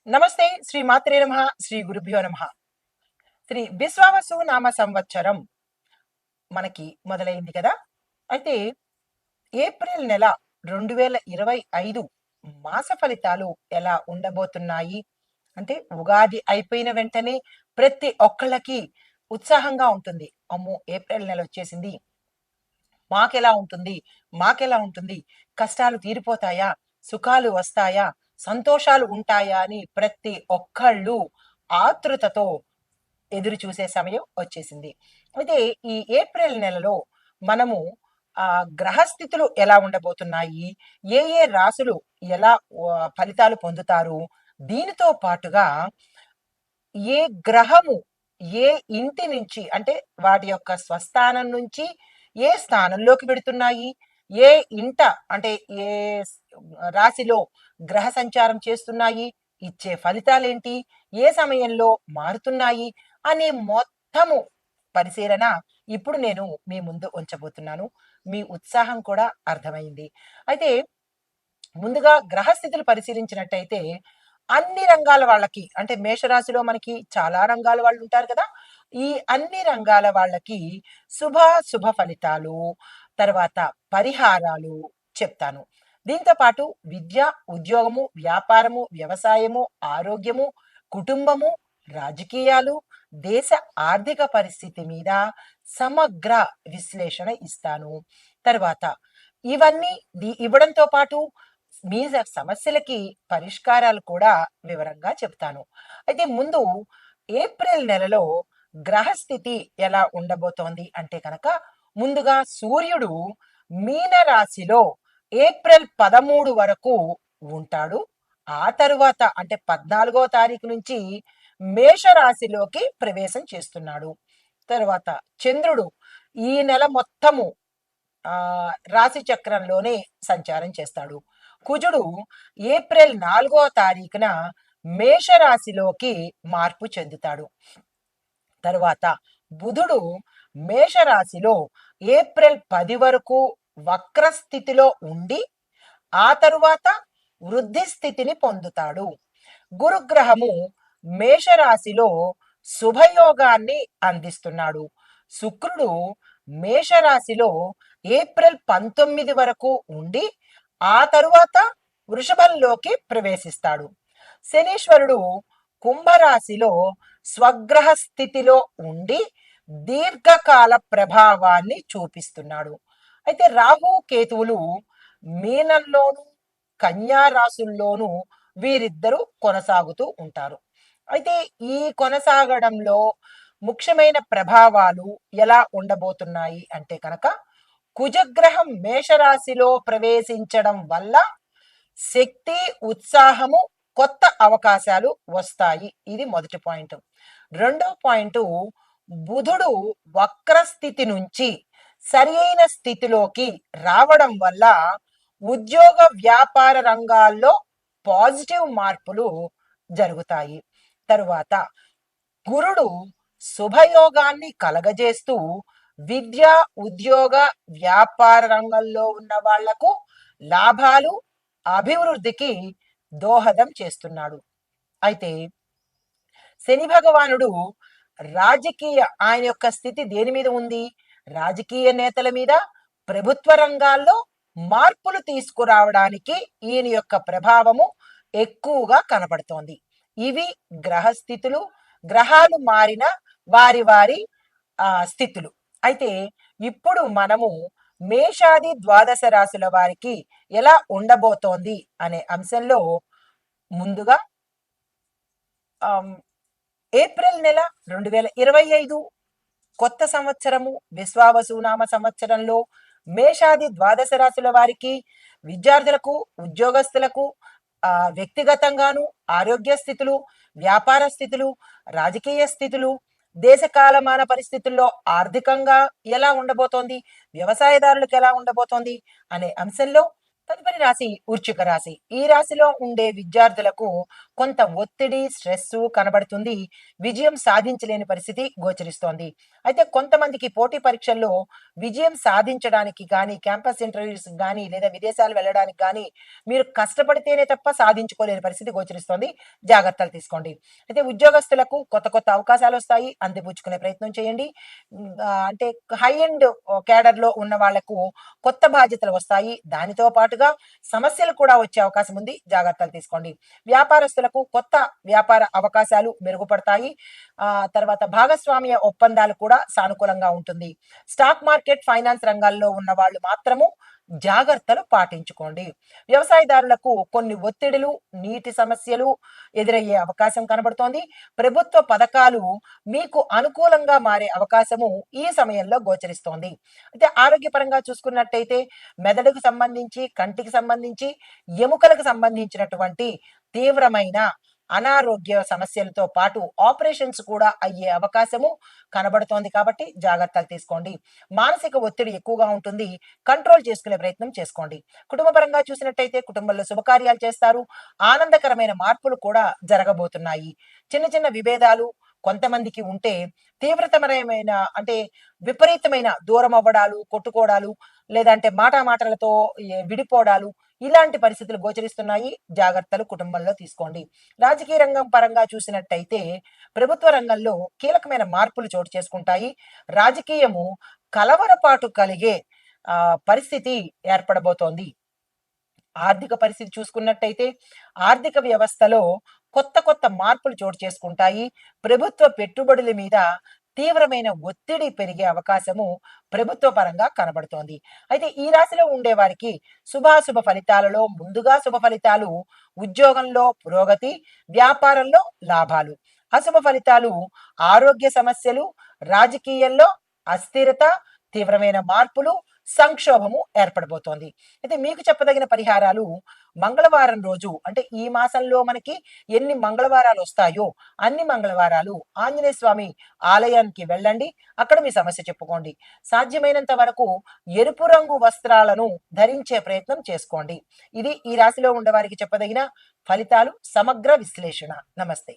నమస్తే శ్రీ మాత్రే నమః శ్రీ గురుభ్యో నమః. శ్రీ విశ్వావసు నామ సంవత్సరం మనకి మొదలైంది కదా. అయితే ఏప్రిల్ నెల 2025 మాస ఫలితాలు ఎలా ఉండబోతున్నాయి అంటే, ఉగాది అయిపోయిన వెంటనే ప్రతి ఒక్కళ్ళకి ఉత్సాహంగా ఉంటుంది. అమ్మో, ఏప్రిల్ నెల వచ్చేసింది, మాకెలా ఉంటుంది, మాకెలా ఉంటుంది, కష్టాలు తీరిపోతాయా, సుఖాలు వస్తాయా, సంతోషాలు ఉంటాయా అని ప్రతి ఒక్కళ్ళు ఆతృతతో ఎదురు చూసే సమయం వచ్చేసింది. అయితే ఈ ఏప్రిల్ నెలలో మనము గ్రహస్థితులు ఎలా ఉండబోతున్నాయి, ఏ ఏ రాసులు ఎలా ఫలితాలు పొందుతారు, దీనితో పాటుగా ఏ గ్రహము ఏ ఇంటి నుంచి అంటే వాటి యొక్క స్వస్థానం నుంచి ఏ స్థానంలోకి పెడుతున్నాయి, ఏ ఇంట అంటే ఏ రాశిలో గ్రహ సంచారం చేస్తున్నాయి, ఇచ్చే ఫలితాలేంటి, ఏ సమయంలో మారుతున్నాయి అనే మొత్తము పరిశీలన ఇప్పుడు నేను మీ ముందు ఉంచబోతున్నాను. మీ ఉత్సాహం కూడా అర్థమైంది. అయితే ముందుగా గ్రహస్థితులు పరిశీలించినట్టయితే అన్ని రంగాల వాళ్ళకి అంటే మేషరాశిలో మనకి చాలా రంగాల వాళ్ళు ఉంటారు కదా. ఈ అన్ని రంగాల వాళ్ళకి శుభ ఫలితాలు, తర్వాత పరిహారాలు చెప్తాను. దీంతో పాటు విద్య, ఉద్యోగము, వ్యాపారము, వ్యవసాయము, ఆరోగ్యము, కుటుంబము, రాజకీయాలు, దేశ ఆర్థిక పరిస్థితి మీద సమగ్ర విశ్లేషణ ఇస్తాను. తర్వాత ఇవన్నీ ఇవ్వడంతో పాటు మీ సమస్యలకి పరిష్కారాలు కూడా వివరంగా చెప్తాను. అయితే ముందు ఏప్రిల్ నెలలో గ్రహస్థితి ఎలా ఉండబోతోంది అంటే కనుక, ముందుగా సూర్యుడు మీన రాశిలో ఏప్రిల్ 13 వరకు ఉంటాడు. ఆ తరువాత అంటే 14వ తారీఖు నుంచి మేషరాశిలోకి ప్రవేశం చేస్తున్నాడు. తరువాత చంద్రుడు ఈ నెల మొత్తము రాశి చక్రంలోనే సంచారం చేస్తాడు. కుజుడు ఏప్రిల్ 4వ తారీఖున మేషరాశిలోకి మార్పు చెందుతాడు. తరువాత బుధుడు మేషరాశిలో ఏప్రిల్ 10 వరకు వక్రస్థితిలో ఉండి ఆ తరువాత వృద్ధి స్థితిని పొందుతాడు. గురుగ్రహము మేషరాశిలో శుభయోగాన్ని అందిస్తున్నాడు. శుక్రుడు మేషరాశిలో ఏప్రిల్ 19 వరకు ఉండి ఆ తరువాత వృషభంలోకి ప్రవేశిస్తాడు. శనీశ్వరుడు కుంభరాశిలో స్వగ్రహ స్థితిలో ఉండి దీర్ఘకాల ప్రభావాన్ని చూపిస్తున్నాడు. అయితే రాహు కేతువులు మీనంలోను కన్యా రాశుల్లోనూ వీరిద్దరూ కొనసాగుతూ ఉంటారు. అయితే ఈ కొనసాగడంలో ముఖ్యమైన ప్రభావాలు ఎలా ఉండబోతున్నాయి అంటే కనుక, కుజగ్రహం మేషరాశిలో ప్రవేశించడం వల్ల శక్తి, ఉత్సాహము, కొత్త అవకాశాలు వస్తాయి. ఇది మొదటి పాయింట్. రెండో పాయింట్, బుధుడు వక్రస్థితి నుంచి సరి అయిన స్థితిలోకి రావడం వల్ల ఉద్యోగ వ్యాపార రంగాల్లో పాజిటివ్ మార్పులు జరుగుతాయి. తరువాత గురుడు శుభయోగాన్ని కలగజేస్తూ విద్య, ఉద్యోగ, వ్యాపార రంగంలో ఉన్న వాళ్లకు లాభాలు, అభివృద్ధికి దోహదం చేస్తున్నాడు. అయితే శని భగవానుడు రాజకీయ ఆయన యొక్క స్థితి దేని మీద ఉంది? రాజకీయ నేతల మీద, ప్రభుత్వ రంగాల్లో మార్పులు తీసుకురావడానికి ఈయన యొక్క ప్రభావము ఎక్కువగా కనపడుతోంది. ఇవి గ్రహస్థితులు, గ్రహాలు మారిన వారి వారి స్థితులు. అయితే ఇప్పుడు మనము మేషాది ద్వాదశ రాశుల వారికి ఎలా ఉండబోతోంది అనే అంశంలో ముందుగా ఏప్రిల్ నెల 2025 కొత్త సంవత్సరము విశ్వావసునామ సంవత్సరంలో మేషాది ద్వాదశ రాశుల వారికి, విద్యార్థులకు, ఉద్యోగస్తులకు వ్యక్తిగతంగాను ఆరోగ్య స్థితులు, వ్యాపార స్థితులు, రాజకీయ స్థితులు, దేశకాలమాన పరిస్థితుల్లో ఆర్థికంగా ఎలా ఉండబోతోంది, వ్యవసాయదారులకు ఎలా ఉండబోతోంది అనే అంశంలో తదుపరి రాశి వృశ్చిక రాశి. ఈ రాశిలో ఉండే విద్యార్థులకు కొంత ఒత్తిడి, స్ట్రెస్ కనబడుతుంది. విజయం సాధించలేని పరిస్థితి గోచరిస్తోంది. అయితే కొంతమందికి పోటీ పరీక్షల్లో విజయం సాధించడానికి గానీ, క్యాంపస్ ఇంటర్వ్యూస్‌కి గానీ, లేదా విదేశాలు వెళ్ళడానికి గానీ, మీరు కష్టపడితేనే తప్ప సాధించుకోలేని పరిస్థితి గోచరిస్తోంది. జాగ్రత్తలు తీసుకోండి. అయితే ఉద్యోగస్తులకు కొత్త కొత్త అవకాశాలొస్తాయి. అందిపుచ్చుకునే ప్రయత్నం చేయండి. అంటే హై ఎండ్ క్యాడర్‌లో ఉన్న వాళ్లకు కొత్త బాధ్యతలు వస్తాయి. దానితో పాటుగా సమస్యలు కూడా వచ్చే అవకాశం ఉంది. జాగ్రత్తలు తీసుకోండి. వ్యాపారస్తులకు కొత్త వ్యాపార అవకాశాలు మెరుగుపడతాయి. తర్వాత భాగస్వామ్య ఒప్పందాలు కూడా సానుకూలంగా ఉంటుంది. స్టాక్ మార్కెట్, ఫైనాన్స్ రంగాల్లో ఉన్న వాళ్ళు మాత్రము జాగ్రత్తలు పాటించుకోండి. వ్యవసాయదారులకు కొన్ని ఒత్తిడులు, నీటి సమస్యలు ఎదురయ్యే అవకాశం కనబడుతోంది. ప్రభుత్వ పథకాలు మీకు అనుకూలంగా మారే అవకాశము ఈ సమయంలో గోచరిస్తోంది. అయితే ఆరోగ్యపరంగా చూసుకున్నట్టయితే మెదడుకు సంబంధించి, కంటికి సంబంధించి, ఎముకలకు సంబంధించినటువంటి తీవ్రమైన అనారోగ్య సమస్యలతో పాటు ఆపరేషన్స్ కూడా అయ్యే అవకాశము కనబడుతోంది కాబట్టి జాగ్రత్తలు తీసుకోండి. మానసిక ఒత్తిడి ఎక్కువగా ఉంటుంది. కంట్రోల్ చేసుకునే ప్రయత్నం చేసుకోండి. కుటుంబ పరంగా చూసినట్టయితే కుటుంబంలో శుభకార్యాలు చేస్తారు. ఆనందకరమైన మార్పులు కూడా జరగబోతున్నాయి. చిన్న చిన్న విభేదాలు కొంతమందికి ఉంటే తీవ్రతరమైన అంటే విపరీతమైన దూరం అవ్వడాలు, కొట్టుకోవడాలు, లేదంటే మాటలతో విడిపోవడాలు ఇలాంటి పరిస్థితులు గోచరిస్తున్నాయి. జాగ్రత్తలు కుటుంబంలో తీసుకోండి. రాజకీయ రంగం పరంగా చూసినట్టయితే ప్రభుత్వ రంగంలో కీలకమైన మార్పులు చోటు చేసుకుంటాయి. రాజకీయము కలవరపాటు కలిగే పరిస్థితి ఏర్పడబోతోంది. ఆర్థిక పరిస్థితి చూసుకున్నట్టయితే ఆర్థిక వ్యవస్థలో కొత్త కొత్త మార్పులు చోటు చేసుకుంటాయి. ప్రభుత్వ పెట్టుబడుల మీద తీవ్రమైన ఒత్తిడి పెరిగే అవకాశము ప్రభుత్వ పరంగా కనబడుతోంది. అయితే ఈ రాశిలో ఉండే వారికి శుభాశుభ ఫలితాలలో ముందుగా శుభ ఫలితాలు ఉద్యోగంలో పురోగతి, వ్యాపారంలో లాభాలు. అశుభ ఫలితాలు ఆరోగ్య సమస్యలు, రాజకీయంలో అస్థిరత, తీవ్రమైన మార్పులు, సంక్షోభము ఏర్పడబోతోంది. అయితే మీకు చెప్పదగిన పరిహారాలు మంగళవారం రోజు అంటే ఈ మాసంలో మనకి ఎన్ని మంగళవారాలు వస్తాయో అన్ని మంగళవారాలు ఆంజనేయ స్వామి ఆలయానికి వెళ్ళండి. అక్కడ మీ సమస్య చెప్పుకోండి. సాధ్యమైనంత వరకు ఎరుపు రంగు వస్త్రాలను ధరించే ప్రయత్నం చేసుకోండి. ఇది ఈ రాశిలో ఉండేవారికి చెప్పదగిన ఫలితాలు, సమగ్ర విశ్లేషణ. నమస్తే.